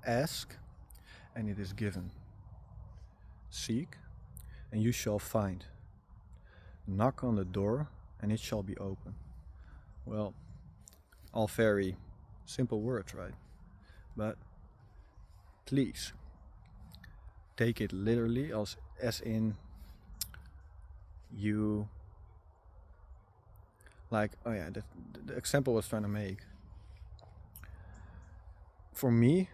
Ask, and it is given. Seek, and you shall find. Knock on the door, and it shall be open. Well, all very simple words, right? But please take it literally, as in you, like, oh yeah, the example I was trying to make. For me,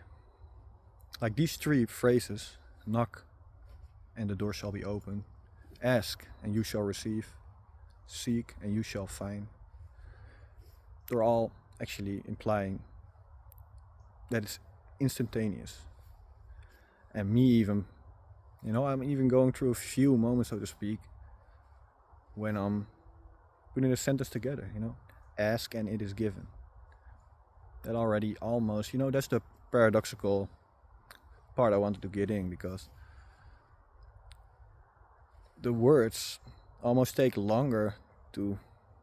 like these three phrases: knock, and the door shall be open; ask, and you shall receive; seek, and you shall find. They're all actually implying that it's instantaneous. And me even, I'm even going through a few moments, so to speak, when I'm putting a sentence together, ask and it is given. That already almost, that's the paradoxical part I wanted to get in, because the words almost take longer to,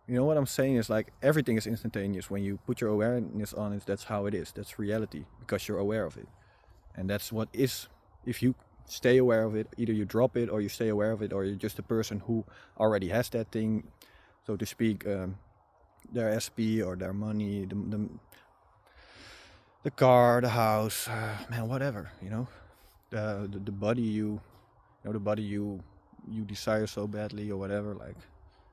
what I'm saying is, like, everything is instantaneous. When you put your awareness on it, that's how it is. That's reality, because you're aware of it. And that's what is, if you stay aware of it, either you drop it or you stay aware of it, or you're just a person who already has that thing, so to speak, their SP or their money, the car, the house, man, whatever, the body the body you desire so badly, or whatever, like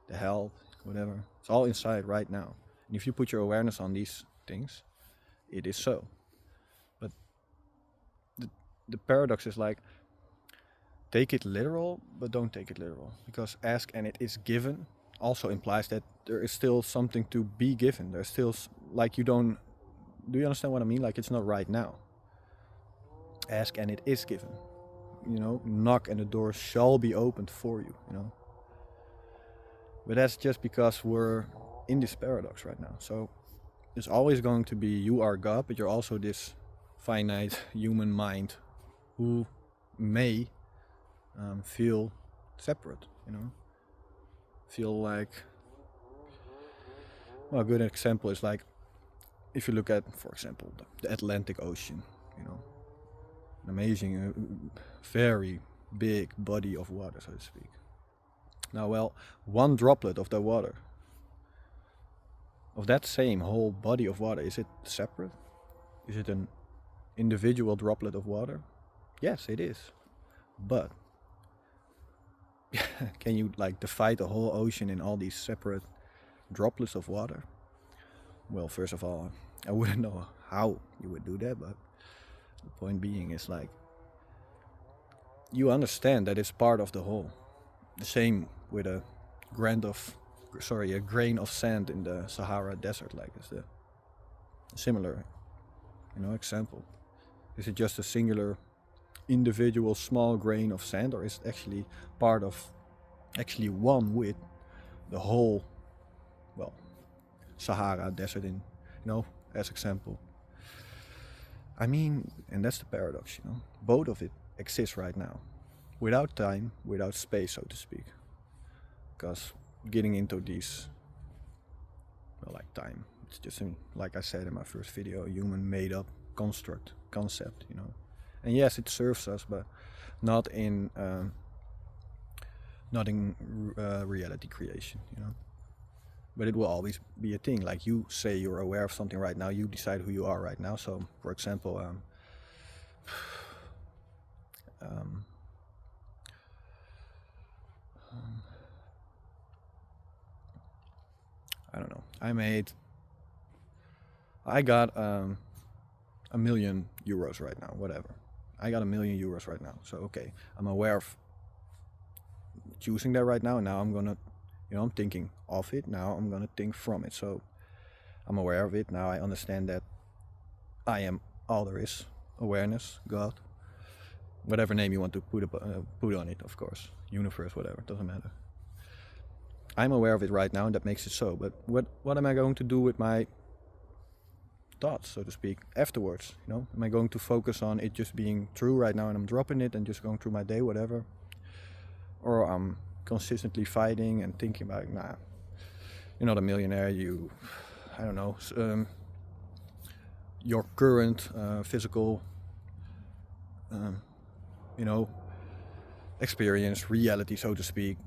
the health, whatever. It's all inside right now. And if you put your awareness on these things, it is so. But the paradox is, like, take it literal, but don't take it literal, because ask and it is given also implies that there is still something to be given. There's still, like, do you understand what I mean? Like, it's not right now. Ask and it is given. Knock and the door shall be opened for you. But that's just because we're in this paradox right now. So there's always going to be, you are God, but you're also this finite human mind who may feel separate, feel like, well, a good example is, like, if you look at, for example, the Atlantic Ocean, an amazing, very big body of water, so to speak. Now, well, one droplet of the water, of that same whole body of water, is it separate? Is it an individual droplet of water? Yes, it is. But can you, like, divide the whole ocean in all these separate droplets of water? Well, first of all, I wouldn't know how you would do that, but the point being is, like, you understand that it's part of the whole. The same with a grain of sand in the Sahara Desert, like, is the similar, example. Is it just a singular, individual, small grain of sand, or is it actually part of, actually one with the whole, well, Sahara Desert in, as example? I mean, and that's the paradox, both of it exists right now, without time, without space, so to speak. Because getting into these, well, like time, it's just, like I said in my first video, a human made up concept, and yes, it serves us, but not in reality creation, but it will always be a thing. Like, you say you're aware of something right now, you decide who you are right now. So, for example, I don't know, I got €1 million right now, whatever. I got €1 million right now. So, okay, I'm aware of choosing that right now. Now I'm gonna, I'm thinking of it. Now I'm gonna think from it. So I'm aware of it. Now I understand that I am all there is. Awareness, God, whatever name you want to put on it, of course. Universe, whatever, doesn't matter. I'm aware of it right now, and that makes it so. But what am I going to do with my thoughts, so to speak, afterwards? Am I going to focus on it just being true right now and I'm dropping it and just going through my day, whatever? Or I'm consistently fighting and thinking about, nah, you're not a millionaire, I don't know, your current physical you know, experience, reality, so to speak,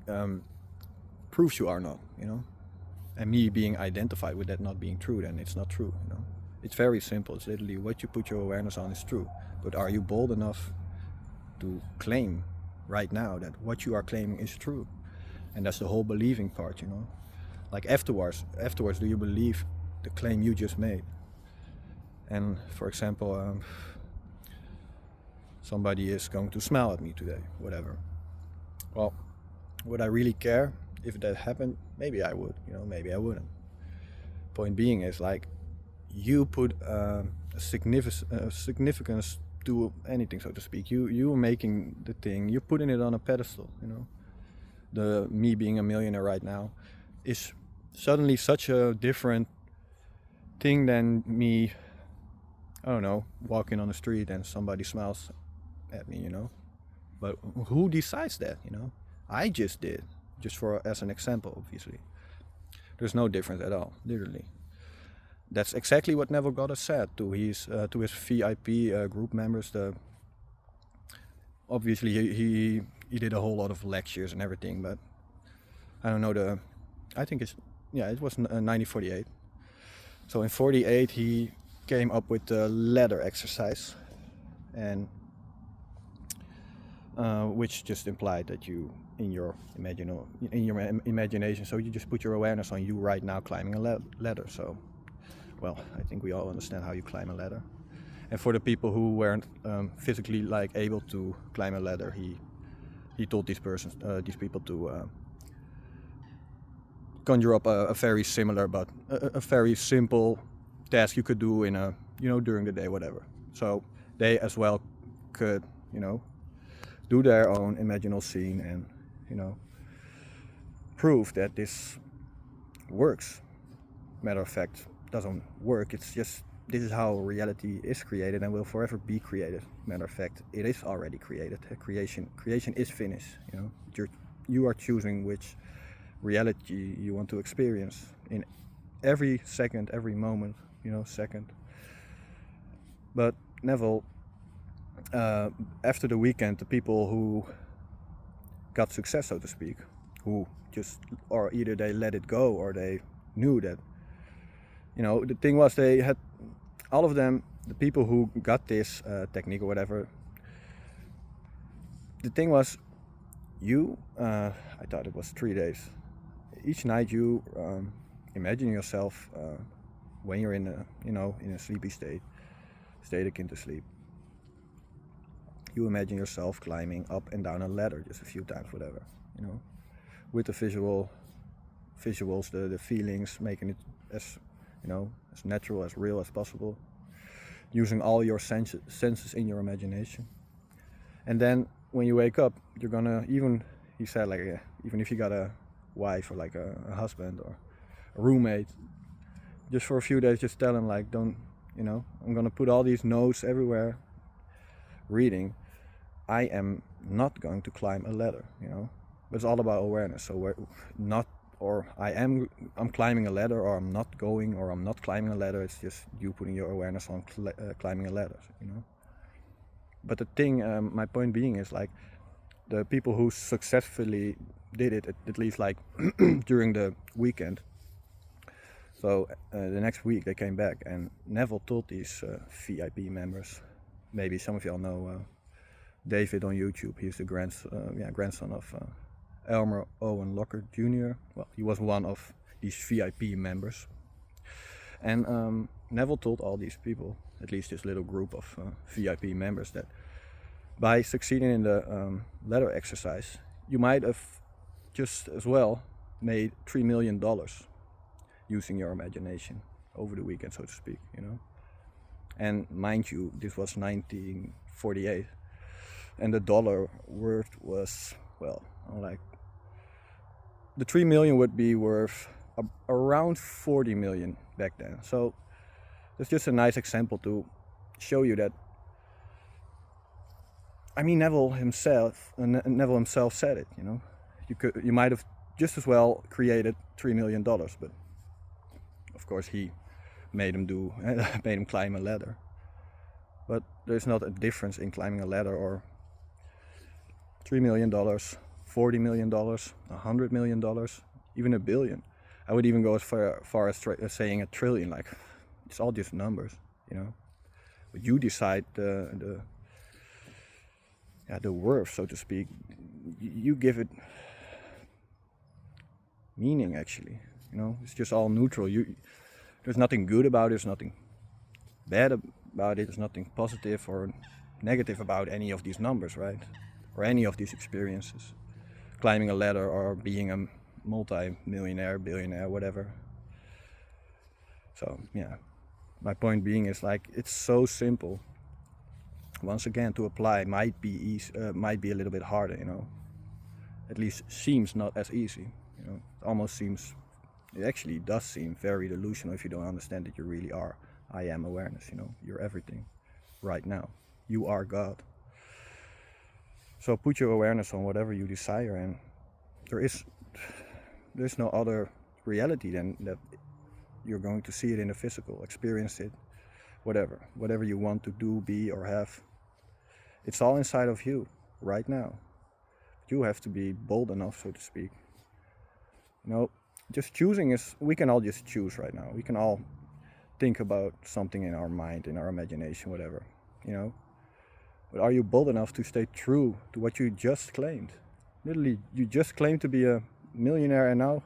proves you are not, you know. And me being identified with that not being true, then it's not true, you know. It's very simple. It's literally what you put your awareness on is true. But are you bold enough to claim right now that what you are claiming is true? And that's the whole believing part, you know. Like afterwards, do you believe the claim you just made? And for example, somebody is going to smile at me today, whatever. Well, would I really care if that happened? Maybe I would, you know, maybe I wouldn't. Point being is like, you put a significance to anything, so to speak. You making the thing, you're putting it on a pedestal, you know. The me being a millionaire right now is suddenly such a different thing than me, I don't know, walking on the street and somebody smiles at me, you know. But who decides that, you know? I just did, just for as an example, obviously. There's no difference at all, literally. That's exactly what Neville Goddard said to his VIP group members. Obviously he did a whole lot of lectures and everything, but I don't know I think it was 1948. So in 48 he came up with the ladder exercise, and which just implied that you in your imagination, so you just put your awareness on you right now climbing a ladder. So, well, I think we all understand how you climb a ladder. And for the people who weren't physically like able to climb a ladder, he told these people to conjure up a very similar but a very simple task you could do in a, you know, during the day, whatever. So they as well could, you know, do their own imaginal scene and, you know, prove that this works. Matter of fact, doesn't work. It's just, this is how reality is created and will forever be created. Matter of fact, it is already created. Creation is finished. You know, you are choosing which reality you want to experience in every second, every moment. You know, second. But Neville, after the weekend, the people who got success, so to speak, who just, or either they let it go or they knew that, you know, the thing was, they had, all of them, the people who got this technique or whatever, the thing was, I thought it was 3 days. Each night you imagine yourself when you're in a sleepy state akin to sleep. You imagine yourself climbing up and down a ladder just a few times, whatever, you know, with the visuals, the feelings, making it as, you know, as natural, as real as possible, using all your senses in your imagination. And then when you wake up, you're gonna, he said, like, even if you got a wife or like a husband or a roommate, just for a few days, just tell him, like, don't, you know, I'm gonna put all these notes everywhere, reading, I am not going to climb a ladder, you know. But it's all about awareness. So we're not, or I'm climbing a ladder, or I'm not going, or I'm not climbing a ladder. It's just you putting your awareness on climbing a ladder, you know. But the thing, my point being is, like, the people who successfully did it, at least like during the weekend. So the next week they came back, and Neville told these VIP members, maybe some of y'all know David on YouTube. He's the grandson of Elmer Owen Lockhart Jr. Well, he was one of these VIP members. And Neville told all these people, at least this little group of VIP members, that by succeeding in the ladder exercise, you might have just as well made $3 million using your imagination over the weekend, so to speak, you know. And mind you, this was 1948, and the dollar worth was, well, like, the 3 million would be worth around 40 million back then. So it's just a nice example to show you that, I mean, Neville himself said it, you know. You might have just as well created $3 million, but of course he made him climb a ladder. But there's not a difference in climbing a ladder or $3 million, $40 million, $100 million, even a billion. I would even go as far as saying a trillion. Like, it's all just numbers, you know. But you decide the worth, so to speak. You give it meaning, actually. You know, it's just all neutral. There's nothing good about it. There's nothing bad about it. There's nothing positive or negative about any of these numbers, right? Or any of these experiences. Climbing a ladder or being a multi-millionaire, billionaire, whatever. So yeah, my point being is, like, it's so simple. Once again, to apply might be easy, might be a little bit harder, you know. At least seems not as easy, you know. It almost seems, it actually does seem very delusional if you don't understand that you really are. I am awareness, you know. You're everything right now. You are God. So put your awareness on whatever you desire, and there's no other reality than that. You're going to see it in the physical, experience it, whatever you want to do, be, or have. It's all inside of you right now. You have to be bold enough, so to speak. You know, just choosing is, we can all just choose right now. We can all think about something in our mind, in our imagination, whatever, you know. But are you bold enough to stay true to what you just claimed? Literally, you just claimed to be a millionaire, and now,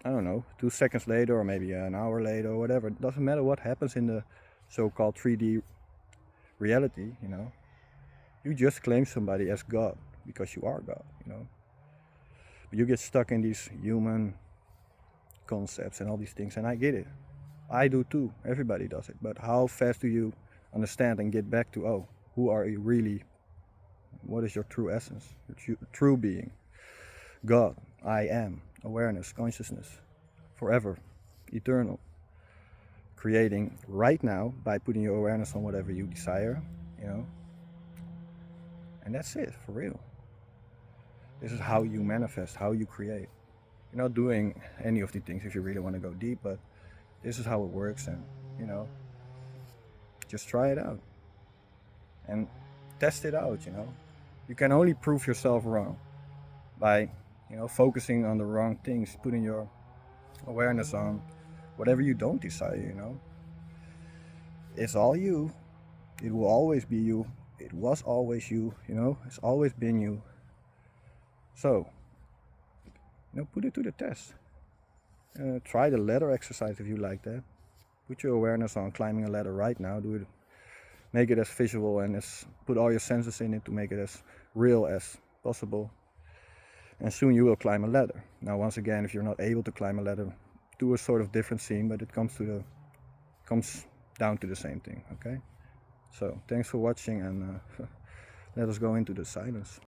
I don't know, 2 seconds later or maybe an hour later or whatever, it doesn't matter what happens in the so-called 3D reality, you know. You just claim somebody as God because you are God, you know. But you get stuck in these human concepts and all these things, and I get it. I do too. Everybody does it. But how fast do you understand and get back to, oh, who are you really? What is your true essence, your true being? God, I am, awareness, consciousness, forever, eternal. Creating right now by putting your awareness on whatever you desire, you know. And that's it, for real. This is how you manifest, how you create. You're not doing any of the things if you really want to go deep, but this is how it works, and, you know, just try it out and test it out, you know. You can only prove yourself wrong by, you know, focusing on the wrong things, putting your awareness on whatever you don't desire, you know. It's all you. It will always be you. It was always you, you know. It's always been you. So, you know, put it to the test. Try the ladder exercise if you like that. Put your awareness on climbing a ladder right now. Do it. Make it as visual and put all your senses in it to make it as real as possible. And soon you will climb a ladder. Now, once again, if you're not able to climb a ladder, do a sort of different scene, but it comes down to the same thing. Okay. So thanks for watching, and let us go into the silence.